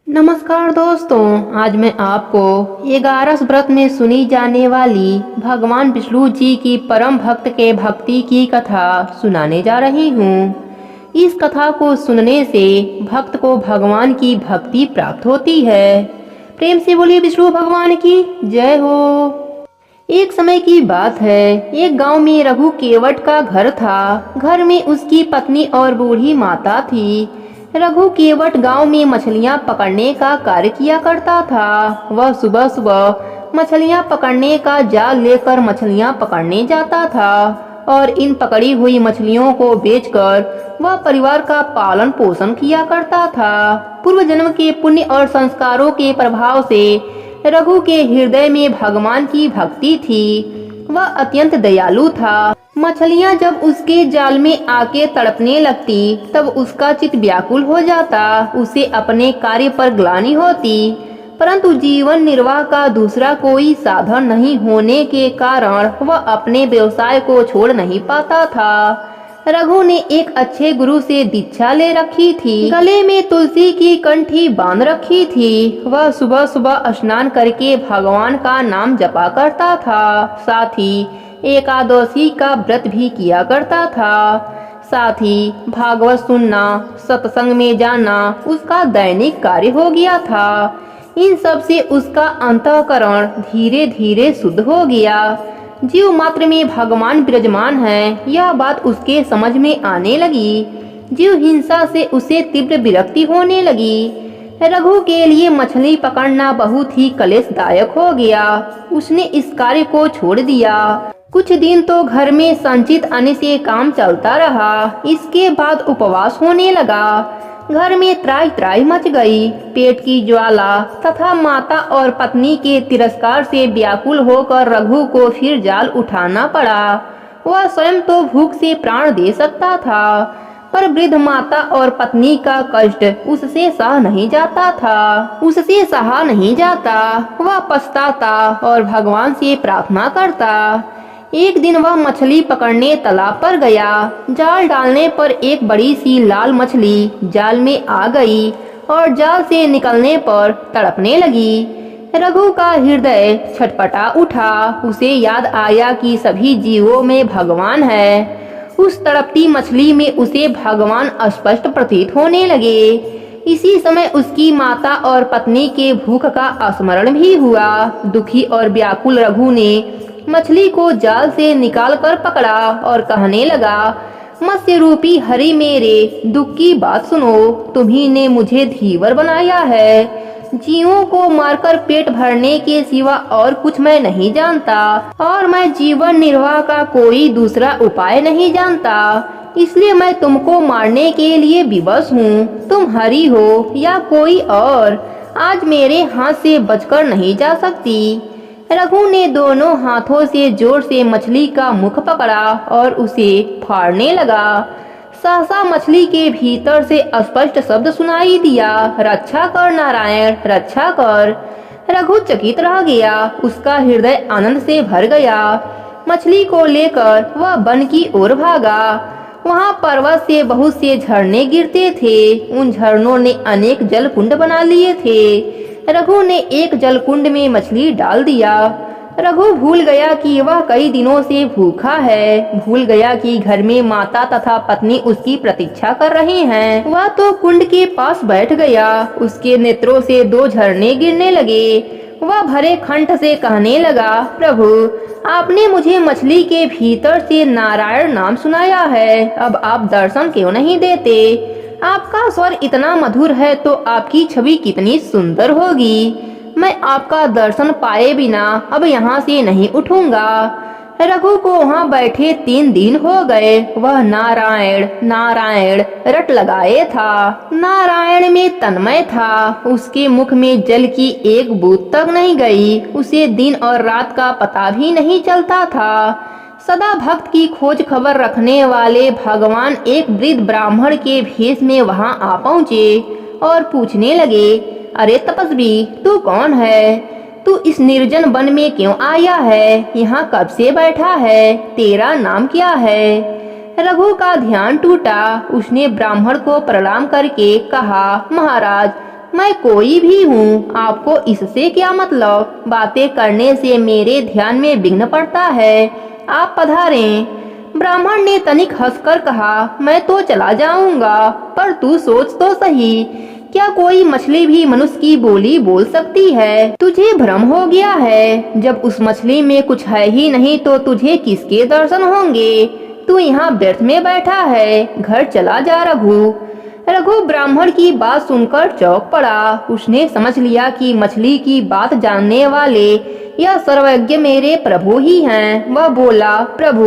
नमस्कार दोस्तों, आज मैं आपको 11 व्रत में सुनी जाने वाली भगवान विष्णु जी की परम भक्त के भक्ति की कथा सुनाने जा रही हूँ। इस कथा को सुनने से भक्त को भगवान की भक्ति प्राप्त होती है। प्रेम से बोलिए विष्णु भगवान की जय हो। एक समय की बात है, एक गांव में रघु केवट का घर था। घर में उसकी पत्नी और बूढ़ी माता थी। रघु केवट गांव में मछलियां पकड़ने का कार्य किया करता था। वह सुबह सुबह मछलियां पकड़ने का जाल लेकर मछलियां पकड़ने जाता था और इन पकड़ी हुई मछलियों को बेचकर वह परिवार का पालन पोषण किया करता था। पूर्व जन्म के पुण्य और संस्कारों के प्रभाव से रघु के हृदय में भगवान की भक्ति थी। वह अत्यंत दयालु था। मछलियां जब उसके जाल में आके तड़पने लगती तब उसका चित्त व्याकुल हो जाता। उसे अपने कार्य पर ग्लानि होती, परंतु जीवन निर्वाह का दूसरा कोई साधन नहीं होने के कारण वह अपने व्यवसाय को छोड़ नहीं पाता था। रघु ने एक अच्छे गुरु से दीक्षा ले रखी थी। गले में तुलसी की कंठी बांध रखी थी। वह सुबह सुबह स्नान करके भगवान का नाम जपा करता था। साथ ही एकादशी का व्रत भी किया करता था। साथ ही भागवत सुनना, सत्संग में जाना उसका दैनिक कार्य हो गया था। इन सब से उसका अंतःकरण धीरे धीरे शुद्ध हो गया। जीव मात्र में भगवान विराजमान है, यह बात उसके समझ में आने लगी। जीव हिंसा से उसे तीव्र विरक्ति होने लगी। रघु के लिए मछली पकड़ना बहुत ही कलेशदायक हो गया। उसने इस कार्य को छोड़ दिया। कुछ दिन तो घर में संचित अन्न से काम चलता रहा। इसके बाद उपवास होने लगा। घर में त्राहि त्राहि मच गई। पेट की ज्वाला तथा माता और पत्नी के तिरस्कार से व्याकुल होकर रघु को फिर जाल उठाना पड़ा। वह स्वयं तो भूख से प्राण दे सकता था, पर वृद्ध माता और पत्नी का कष्ट उससे सहा नहीं जाता। वह पछताता और भगवान से प्रार्थना करता। एक दिन वह मछली पकड़ने तालाब पर गया। जाल डालने पर एक बड़ी सी लाल मछली जाल में आ गई और जाल से निकलने पर तड़पने लगी। रघु का हृदय छटपटा उठा। उसे याद आया कि सभी जीवों में भगवान है। उस तड़पती मछली में उसे भगवान स्पष्ट प्रतीत होने लगे। इसी समय उसकी माता और पत्नी के भूख का स्मरण भी हुआ। दुखी और व्याकुल रघु ने मछली को जाल से निकालकर पकड़ा और कहने लगा, मत्स्य रूपी हरि मेरे दुख की बात सुनो। तुम्ही ने मुझे धीवर बनाया है। जीवों को मारकर पेट भरने के सिवा और कुछ मैं नहीं जानता और मैं जीवन निर्वाह का कोई दूसरा उपाय नहीं जानता। इसलिए मैं तुमको मारने के लिए विवश हूँ। तुम हरि हो या कोई और, आज मेरे हाथ से बचकर नहीं जा सकती। रघु ने दोनों हाथों से जोर से मछली का मुख पकड़ा और उसे फाड़ने लगा। सहसा मछली के भीतर से स्पष्ट शब्द सुनाई दिया, रक्षा कर नारायण, रक्षा कर। रघु चकित रह गया। उसका हृदय आनंद से भर गया। मछली को लेकर वह वन की ओर भागा। वहाँ पर्वत से बहुत से झरने गिरते थे। उन झरनों ने अनेक जल कुंड बना लिए थे। रघु ने एक जलकुंड में मछली डाल दिया। रघु भूल गया कि वह कई दिनों से भूखा है। भूल गया कि घर में माता तथा पत्नी उसकी प्रतीक्षा कर रहे हैं। वह तो कुंड के पास बैठ गया। उसके नेत्रों से दो झरने गिरने लगे। वह भरे कंठ से कहने लगा, प्रभु आपने मुझे मछली के भीतर से नारायण नाम सुनाया है, अब आप दर्शन क्यों नहीं देते? आपका स्वर इतना मधुर है तो आपकी छवि कितनी सुंदर होगी। मैं आपका दर्शन पाए बिना अब यहाँ से नहीं उठूंगा। रघु को वहाँ बैठे 3 दिन हो गए। वह नारायण नारायण रट लगाए था। नारायण में तन्मय था। उसके मुख में जल की एक बूंद तक नहीं गई। उसे दिन और रात का पता भी नहीं चलता था। सदा भक्त की खोज खबर रखने वाले भगवान एक वृद्ध ब्राह्मण के भेष में वहां आ पहुँचे और पूछने लगे, अरे तपस्वी, तू कौन है? तू इस निर्जन वन में क्यों आया है? यहाँ कब से बैठा है? तेरा नाम क्या है? रघु का ध्यान टूटा। उसने ब्राह्मण को प्रणाम करके कहा, महाराज मैं कोई भी हूँ, आपको इससे क्या मतलब? बातें करने से मेरे ध्यान में विघ्न पड़ता है, आप पधारें। ब्राह्मण ने तनिक हंसकर कहा, मैं तो चला जाऊंगा, पर तू सोच तो सही, क्या कोई मछली भी मनुष्य की बोली बोल सकती है? तुझे भ्रम हो गया है। जब उस मछली में कुछ है ही नहीं तो तुझे किसके दर्शन होंगे? तू यहाँ व्यर्थ में बैठा है, घर चला जा रघु। रघु ब्राह्मण की बात सुनकर चौंक पड़ा। उसने समझ लिया कि मछली की बात जानने वाले यह सर्वज्ञ मेरे प्रभु ही हैं। वह बोला, प्रभु,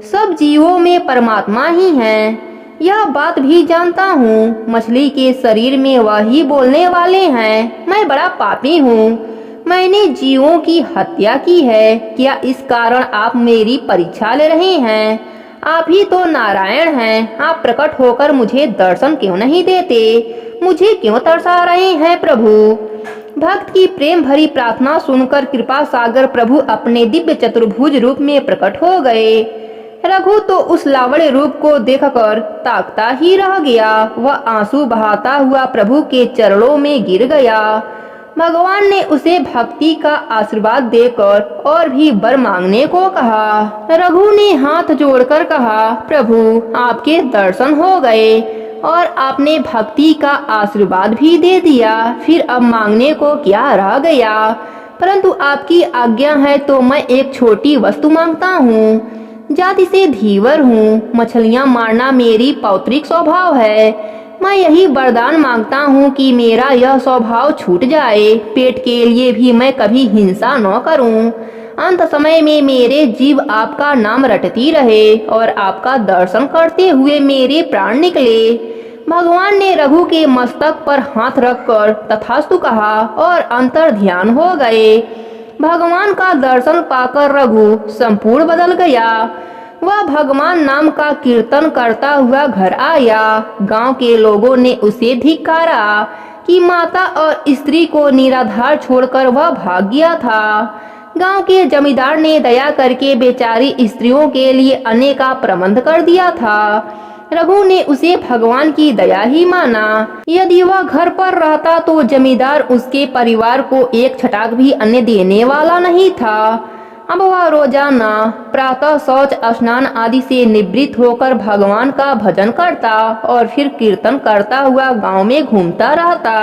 सब जीवों में परमात्मा ही हैं, यह बात भी जानता हूँ। मछली के शरीर में वही बोलने वाले हैं। मैं बड़ा पापी हूँ, मैंने जीवों की हत्या की है। क्या इस कारण आप मेरी परीक्षा ले रहे हैं? आप ही तो नारायण हैं, आप प्रकट होकर मुझे दर्शन क्यों नहीं देते? मुझे क्यों तरसा रहे हैं प्रभु? भक्त की प्रेम भरी प्रार्थना सुनकर कृपा सागर प्रभु अपने दिव्य चतुर्भुज रूप में प्रकट हो गए। रघु तो उस लावण्य रूप को देखकर ताकता ही रह गया। वह आंसू बहाता हुआ प्रभु के चरणों में गिर गया। भगवान ने उसे भक्ति का आशीर्वाद देकर और भी वर मांगने को कहा। रघु ने हाथ जोड़कर कहा, प्रभु, आपके दर्शन हो गए और आपने भक्ति का आशीर्वाद भी दे दिया, फिर अब मांगने को क्या रह गया? परंतु आपकी आज्ञा है तो मैं एक छोटी वस्तु मांगता हूँ। जाति से धीवर हूँ, मछलियाँ मारना मेरी पौत्रिक स्वभाव है। मैं यही वरदान मांगता हूँ कि मेरा यह स्वभाव छूट जाए। पेट के लिए भी मैं कभी हिंसा न करूँ। अंत समय में मेरे जीव आपका नाम रटती रहे और आपका दर्शन करते हुए मेरे प्राण निकले। भगवान ने रघु के मस्तक पर हाथ रखकर तथास्तु कहा और अंतर ध्यान हो गए। भगवान का दर्शन पाकर रघु संपूर्ण बदल गया। वह भगवान नाम का कीर्तन करता हुआ घर आया। गांव के लोगों ने उसे धिक्कारा कि माता और स्त्री को निराधार छोड़कर वह भाग गया था। गांव के जमींदार ने दया करके बेचारी स्त्रियों के लिए अन्न का प्रबंध कर दिया था। रघु ने उसे भगवान की दया ही माना। यदि वह घर पर रहता तो जमींदार उसके परिवार को एक छटाक भी अन्न देने वाला नहीं था। अब वह रोजाना प्रातः शौच स्नान आदि से निवृत्त होकर भगवान का भजन करता और फिर कीर्तन करता हुआ गांव में घूमता रहता।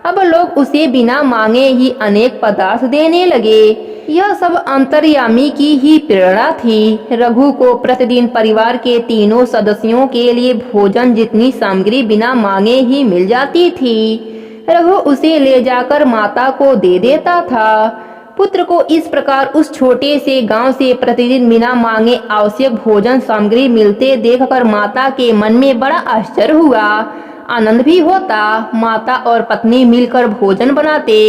अब लोग उसे बिना मांगे ही अनेक पदार्थ देने लगे। यह सब अंतर्यामी की ही प्रेरणा थी। रघु को प्रतिदिन परिवार के तीनों सदस्यों के लिए भोजन जितनी सामग्री बिना मांगे ही मिल जाती थी। रघु उसे ले जाकर माता को दे देता था। पुत्र को इस प्रकार उस छोटे से गांव से प्रतिदिन बिना मांगे आवश्यक भोजन सामग्री मिलते देखकर माता के मन में बड़ा आश्चर्य हुआ, आनंद भी होता। माता और पत्नी मिलकर भोजन बनाते।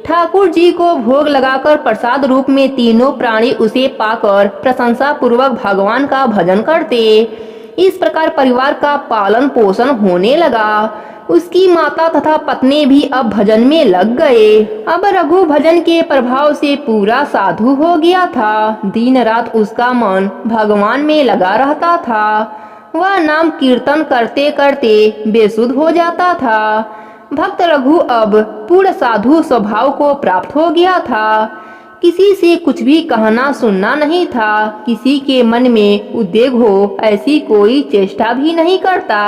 ठाकुर जी को भोग लगाकर प्रसाद रूप में तीनों प्राणी उसे पाकर प्रशंसा पूर्वक भगवान का भजन करते। इस प्रकार परिवार का पालन पोषण होने लगा। उसकी माता तथा पत्नी भी अब भजन में लग गए। अब रघु भजन के प्रभाव से पूरा साधु हो गया था। दिन रात उसका मन भगवान में लगा रहता था। वह नाम कीर्तन करते करते बेसुध हो जाता था। भक्त रघु अब पूर्ण साधु स्वभाव को प्राप्त हो गया था। किसी से कुछ भी कहना सुनना नहीं था। किसी के मन में उद्वेग हो ऐसी कोई चेष्टा भी नहीं करता।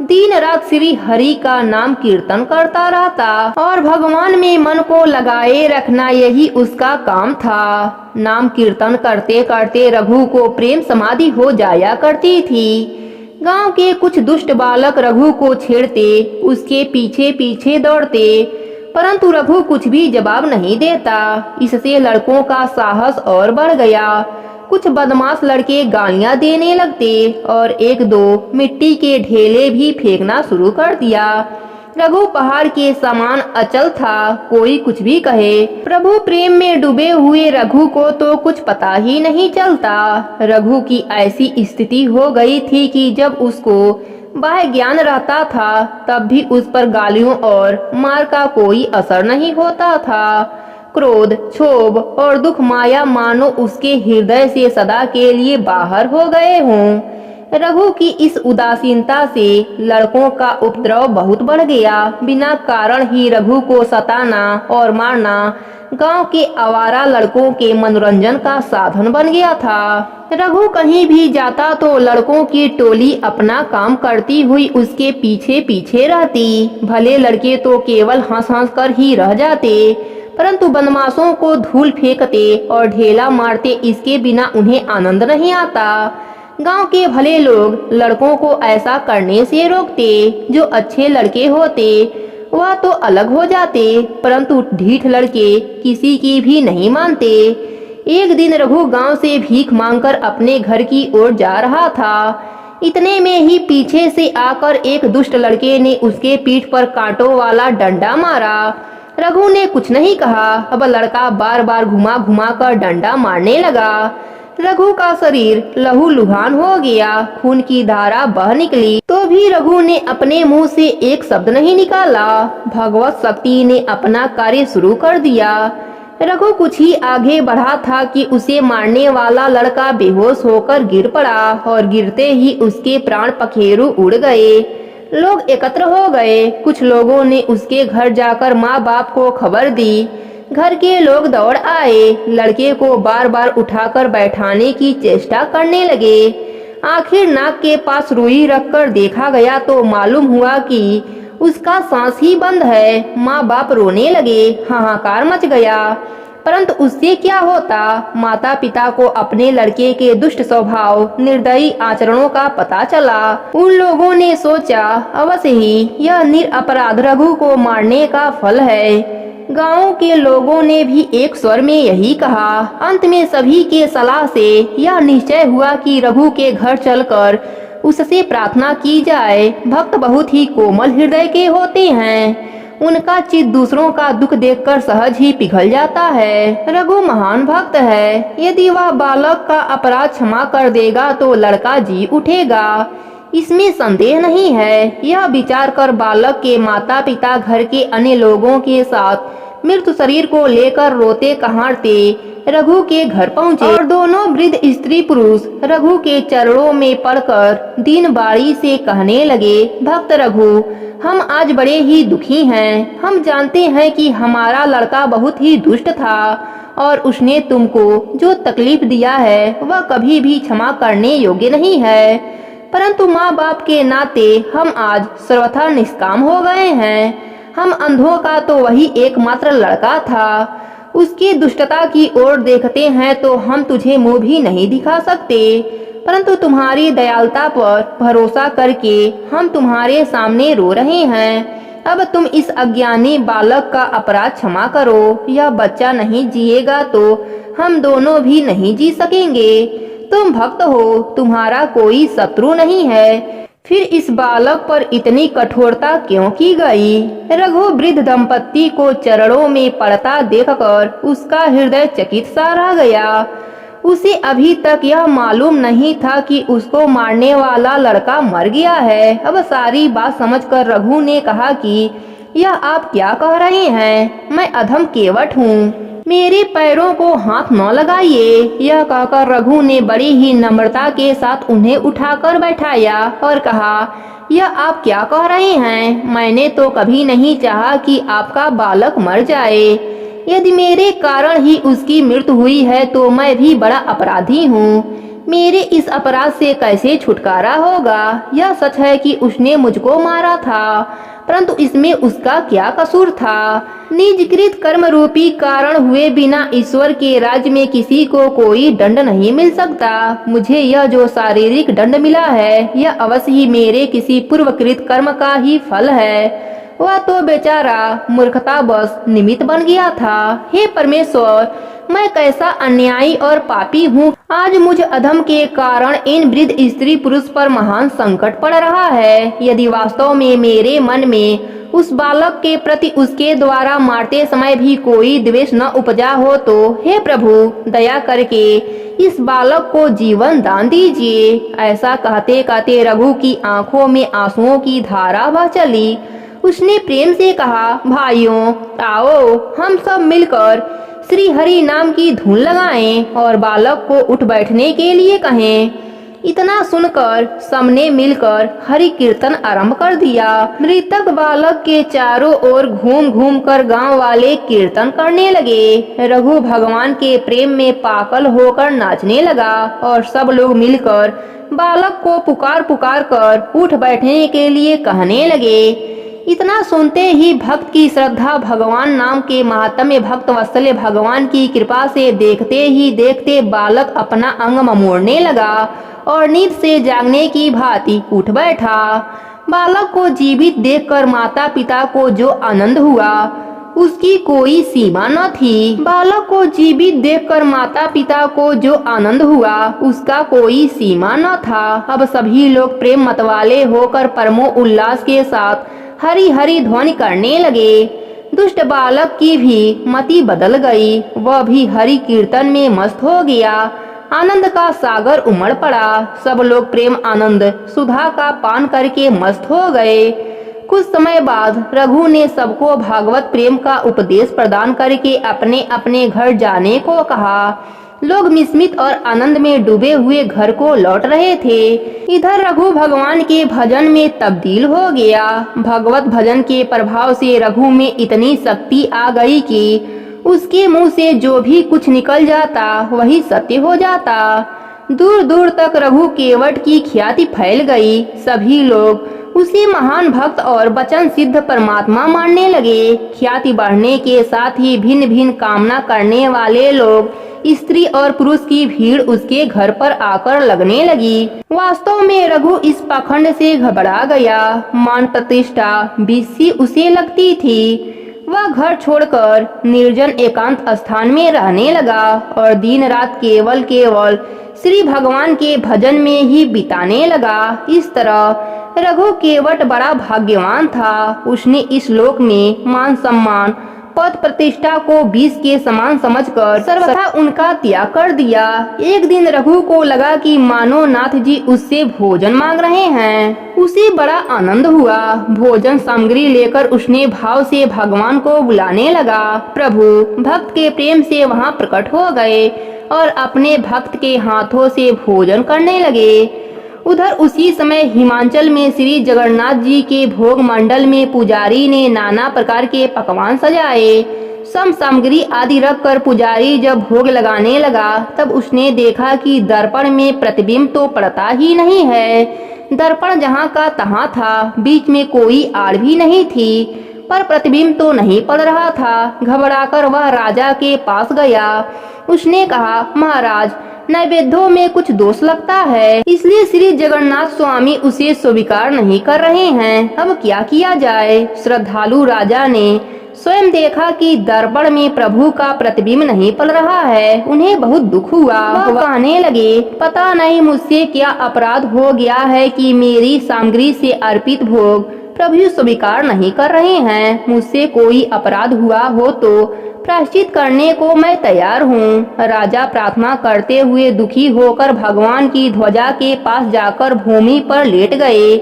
दिन रात श्री हरि का नाम कीर्तन करता रहता और भगवान में मन को लगाए रखना यही उसका काम था। नाम कीर्तन करते करते रघु को प्रेम समाधि हो जाया करती थी। गांव के कुछ दुष्ट बालक रघु को छेड़ते, उसके पीछे पीछे दौड़ते, परंतु रघु कुछ भी जवाब नहीं देता। इससे लड़कों का साहस और बढ़ गया। कुछ बदमाश लड़के गालियां देने लगते और एक दो मिट्टी के ढेले भी फेंकना शुरू कर दिया। रघु पहाड़ के समान अचल था। कोई कुछ भी कहे, प्रभु प्रेम में डूबे हुए रघु को तो कुछ पता ही नहीं चलता। रघु की ऐसी स्थिति हो गई थी कि जब उसको बाह्य ज्ञान रहता था तब भी उस पर गालियों और मार का कोई असर नहीं होता था। क्रोध, क्षोभ और दुख माया मानो उसके हृदय से सदा के लिए बाहर हो गए हों। रघु की इस उदासीनता से लड़कों का उपद्रव बहुत बढ़ गया। बिना कारण ही रघु को सताना और मारना गांव के आवारा लड़कों के मनोरंजन का साधन बन गया था। रघु कहीं भी जाता तो लड़कों की टोली अपना काम करती हुई उसके पीछे पीछे रहती। भले लड़के तो केवल हंस हंस कर ही रह जाते, परंतु बदमाशों को धूल फेंकते और ढेला मारते, इसके बिना उन्हें आनंद नहीं आता। गांव के भले लोग लड़कों को ऐसा करने से रोकते। जो अच्छे लड़के होते वह तो अलग हो जाते, परंतु ढीठ लड़के किसी की भी नहीं मानते। एक दिन रघु गांव से भीख मांगकर अपने घर की ओर जा रहा था। इतने में ही पीछे से आकर एक दुष्ट लड़के ने उसके पीठ पर कांटों वाला डंडा मारा। रघु ने कुछ नहीं कहा। अब लड़का बार बार घुमा घुमा कर डंडा मारने लगा। रघु का शरीर लहूलुहान हो गया, खून की धारा बह निकली, तो भी रघु ने अपने मुंह से एक शब्द नहीं निकाला। भगवत शक्ति ने अपना कार्य शुरू कर दिया। रघु कुछ ही आगे बढ़ा था कि उसे मारने वाला लड़का बेहोश होकर गिर पड़ा और गिरते ही उसके प्राण पखेरु उड़ गए। लोग एकत्र हो गए। कुछ लोगों ने उसके घर जाकर माँ बाप को खबर दी। घर के लोग दौड़ आए, लड़के को बार बार उठाकर बैठाने की चेष्टा करने लगे। आखिर नाक के पास रुई रखकर देखा गया तो मालूम हुआ कि उसका सांस ही बंद है। माँ बाप रोने लगे, हाहाकार मच गया, परंतु उससे क्या होता। माता पिता को अपने लड़के के दुष्ट स्वभाव, निर्दयी आचरणों का पता चला। उन लोगों ने सोचा, अवश्य ही यह निरपराध रघु को मारने का फल है। गांव के लोगों ने भी एक स्वर में यही कहा। अंत में सभी के सलाह से यह निश्चय हुआ कि रघु के घर चलकर उससे प्रार्थना की जाए। भक्त बहुत ही कोमल हृदय के होते हैं। उनका चित्त दूसरों का दुख देखकर सहज ही पिघल जाता है। रघु महान भक्त है। यदि वह बालक का अपराध क्षमा कर देगा तो लड़का जी उठेगा, इसमें संदेह नहीं है। यह विचार कर बालक के माता पिता घर के अन्य लोगों के साथ मृत शरीर को लेकर रोते कहारते रघु के घर पहुँचे और दोनों वृद्ध स्त्री पुरुष रघु के चरणों में पड़कर दीन बाड़ी से कहने लगे, भक्त रघु, हम आज बड़े ही दुखी हैं। हम जानते हैं कि हमारा लड़का बहुत ही दुष्ट था और उसने तुमको जो तकलीफ दिया है वह कभी भी क्षमा करने योग्य नहीं है, परंतु माँ बाप के नाते हम आज सर्वथा निष्काम हो गए हैं। हम अंधों का तो वही एकमात्र लड़का था। उसकी दुष्टता की ओर देखते हैं तो हम तुझे मुंह भी नहीं दिखा सकते, परंतु तुम्हारी दयालुता पर भरोसा करके हम तुम्हारे सामने रो रहे हैं। अब तुम इस अज्ञानी बालक का अपराध क्षमा करो। यह बच्चा नहीं जिएगा तो हम दोनों भी नहीं जी सकेंगे। तुम भक्त हो, तुम्हारा कोई शत्रु नहीं है, फिर इस बालक पर इतनी कठोरता क्यों की गई। रघु वृद्ध दंपत्ति को चरणों में पड़ता देखकर उसका हृदय चकित सा रह गया। उसे अभी तक यह मालूम नहीं था कि उसको मारने वाला लड़का मर गया है। अब सारी बात समझकर रघु ने कहा कि यह आप क्या कह रहे हैं, मैं अधम केवट हूँ, मेरे पैरों को हाथ न लगाइए। यह कहकर रघु ने बड़ी ही नम्रता के साथ उन्हें उठाकर बैठाया और कहा, यह आप क्या कह रहे हैं, मैंने तो कभी नहीं चाहा कि आपका बालक मर जाए। यदि मेरे कारण ही उसकी मृत्यु हुई है तो मैं भी बड़ा अपराधी हूँ। मेरे इस अपराध से कैसे छुटकारा होगा। यह सच है कि उसने मुझको मारा था, परंतु इसमें उसका क्या कसूर था। निजकृत कर्म रूपी कारण हुए बिना ईश्वर के राज्य में किसी को कोई दंड नहीं मिल सकता। मुझे यह जो शारीरिक दंड मिला है यह अवश्य ही मेरे किसी पूर्वकृत कर्म का ही फल है। वह तो बेचारा मूर्खतावश निमित्त बन गया था। हे परमेश्वर, मैं कैसा अन्यायी और पापी हूँ। आज मुझ अधम के कारण इन वृद्ध स्त्री पुरुष पर महान संकट पड़ रहा है। यदि वास्तव में मेरे मन में उस बालक के प्रति उसके द्वारा मारते समय भी कोई द्वेष न उपजा हो तो हे प्रभु, दया करके इस बालक को जीवन दान दीजिए। ऐसा कहते कहते रघु की आंखों में आंसुओं की धारा बह चली। उसने प्रेम से कहा, भाइयों आओ, हम सब मिलकर श्री हरि नाम की धुन लगाएं और बालक को उठ बैठने के लिए कहें। इतना सुनकर सबने मिलकर हरि कीर्तन आरंभ कर दिया। मृतक बालक के चारों ओर घूम घूम कर गाँव वाले कीर्तन करने लगे। रघु भगवान के प्रेम में पागल होकर नाचने लगा और सब लोग मिलकर बालक को पुकार पुकार कर उठ बैठने के लिए कहने लगे। इतना सुनते ही भक्त की श्रद्धा भगवान नाम के महात्म्य भक्त वत्सल्य भगवान की कृपा से देखते ही देखते बालक अपना अंग ममोड़ने लगा और नींद से जागने की भांति उठ बैठा। बालक को जीवित देखकर माता पिता को जो आनंद हुआ उसकी कोई सीमा न थी। बालक को जीवित देखकर माता पिता को जो आनंद हुआ उसका कोई सीमा न था। अब सभी लोग प्रेम मतवाले होकर परमो उल्लास के साथ हरि हरि ध्वनि करने लगे। दुष्ट बालक की भी मति बदल गई, वह भी हरि कीर्तन में मस्त हो गया। आनंद का सागर उमड़ पड़ा। सब लोग प्रेम आनंद सुधा का पान करके मस्त हो गए। कुछ समय बाद रघु ने सबको भागवत प्रेम का उपदेश प्रदान करके अपने अपने घर जाने को कहा। लोग विस्मित और आनंद में डूबे हुए घर को लौट रहे थे। इधर रघु भगवान के भजन में तब्दील हो गया। भगवत भजन के प्रभाव से रघु में इतनी शक्ति आ गई कि उसके मुंह से जो भी कुछ निकल जाता वही सत्य हो जाता। दूर दूर तक रघु केवट की ख्याति फैल गई। सभी लोग उसे महान भक्त और वचन सिद्ध परमात्मा मानने लगे। ख्याति बढ़ने के साथ ही भिन्न भिन्न कामना करने वाले लोग स्त्री और पुरुष की भीड़ उसके घर पर आकर लगने लगी। वास्तव में रघु इस पाखंड से घबरा गया। मान प्रतिष्ठा बिस्सी उसे लगती थी। वह घर छोड़कर निर्जन एकांत स्थान में रहने लगा और दिन रात केवल श्री भगवान के भजन में ही बिताने लगा। इस तरह रघु केवट बड़ा भाग्यवान था। उसने इस लोक में मान सम्मान पद प्रतिष्ठा को विष के समान समझकर सर्वथा उनका त्याग कर दिया। एक दिन रघु को लगा कि मानो नाथ जी उससे भोजन मांग रहे हैं। उसे बड़ा आनंद हुआ। भोजन सामग्री लेकर उसने भाव से भगवान को बुलाने लगा। प्रभु भक्त के प्रेम से वहां प्रकट हो गए और अपने भक्त के हाथों से भोजन करने लगे। उधर उसी समय हिमाचल में श्री जगन्नाथ जी के भोग मंडल में पुजारी ने नाना प्रकार के पकवान सजाए। सम सामग्री आदि रखकर पुजारी जब भोग लगाने लगा तब उसने देखा कि दर्पण में प्रतिबिंब तो पड़ता ही नहीं है। दर्पण जहाँ का तहाँ था, बीच में कोई आड़ भी नहीं थी, पर प्रतिबिंब तो नहीं पड़ रहा था। घबराकर वह राजा के पास गया। उसने कहा, महाराज नैवेद्यों में कुछ दोष लगता है, इसलिए श्री जगन्नाथ स्वामी उसे स्वीकार नहीं कर रहे हैं। अब क्या किया जाए? श्रद्धालु राजा ने स्वयं देखा कि दर्पण में प्रभु का प्रतिबिंब नहीं पड़ रहा है। उन्हें बहुत दुख हुआ। वह कहने लगे, पता नहीं मुझसे क्या अपराध हो गया है कि मेरी सामग्री से अर्पित भोग प्रभु स्वीकार नहीं कर रहे हैं। मुझसे कोई अपराध हुआ हो तो प्रायश्चित करने को मैं तैयार हूँ। राजा प्रार्थना करते हुए दुखी होकर भगवान की ध्वजा के पास जाकर भूमि पर लेट गए।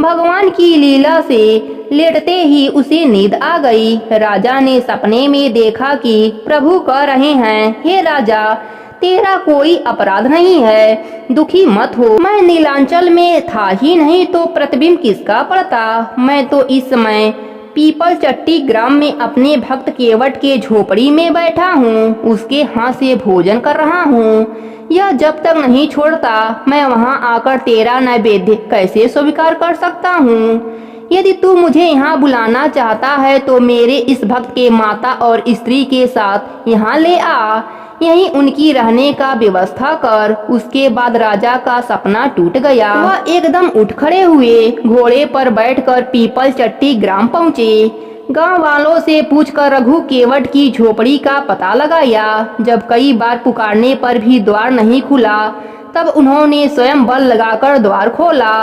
भगवान की लीला से लेटते ही उसे नींद आ गई। राजा ने सपने में देखा कि प्रभु कह रहे हैं, हे राजा तेरा कोई अपराध नहीं है, दुखी मत हो। मैं नीलांचल में था ही नहीं तो प्रतिबिंब किसका पड़ता। मैं तो इस समय पीपल चट्टी ग्राम में अपने भक्त केवट के झोपड़ी में बैठा हूँ। उसके हाथ से भोजन कर रहा हूँ। यह जब तक नहीं छोड़ता मैं वहाँ आकर तेरा नैवेद्य कैसे स्वीकार कर सकता हूँ। यदि तू मुझे यहाँ बुलाना चाहता है तो मेरे इस भक्त के माता और स्त्री के साथ यहाँ ले आ, यहीं उनकी रहने का व्यवस्था कर। उसके बाद राजा का सपना टूट गया। वह एकदम उठ खड़े हुए, घोड़े पर बैठकर पीपल चट्टी ग्राम पहुँचे। गांव वालों से पूछकर रघु केवट की झोपड़ी का पता लगाया। जब कई बार पुकारने पर भी द्वार नहीं खुला तब उन्होंने स्वयं बल लगाकर द्वार खोला।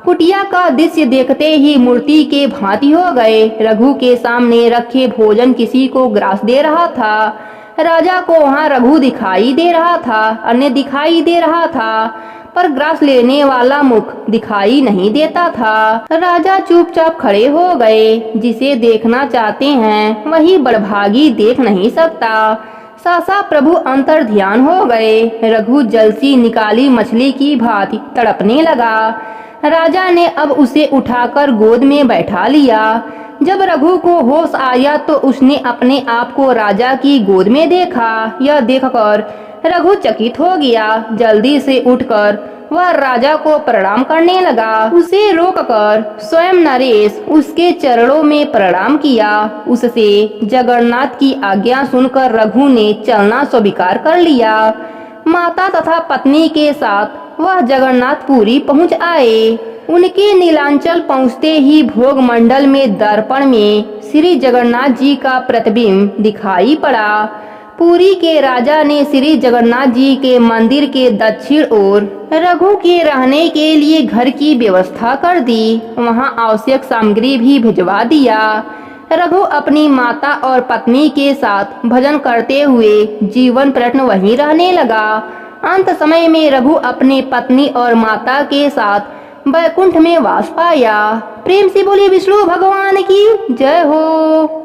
कुटिया का दृश्य देखते ही मूर्ति के भांति हो गए। रघु के सामने रखे भोजन किसी को ग्रास दे रहा था। राजा को वहाँ रघु दिखाई दे रहा था, अन्य दिखाई दे रहा था, पर ग्रास लेने वाला मुख दिखाई नहीं देता था। राजा चुपचाप खड़े हो गए। जिसे देखना चाहते हैं वही बड़भागी देख नहीं सकता। सहसा प्रभु अंतर ध्यान हो गए। रघु जल सी निकाली मछली की भांति तड़पने लगा। राजा ने अब उसे उठाकर गोद में बैठा लिया। जब रघु को होश आया तो उसने अपने आप को राजा की गोद में देखा। यह देखकर रघु चकित हो गया। जल्दी से उठकर वह राजा को प्रणाम करने लगा। उसे रोककर स्वयं नरेश उसके चरणों में प्रणाम किया। उससे जगन्नाथ की आज्ञा सुनकर रघु ने चलना स्वीकार कर लिया। माता तथा पत्नी के साथ वह जगन्नाथपुरी पहुंच आए। उनके नीलांचल पहुंचते ही भोग मंडल में दर्पण में श्री जगन्नाथ जी का प्रतिबिंब दिखाई पड़ा। पुरी के राजा ने श्री जगन्नाथ जी के मंदिर के दक्षिण ओर रघु के रहने के लिए घर की व्यवस्था कर दी। वहां आवश्यक सामग्री भी भिजवा दिया। रघु अपनी माता और पत्नी के साथ भजन करते हुए जीवन पर्यटन वहीं रहने लगा। अंत समय में रघु अपने पत्नी और माता के साथ वैकुंठ में वास पाया। प्रेम से बोले विष्णु भगवान की जय हो।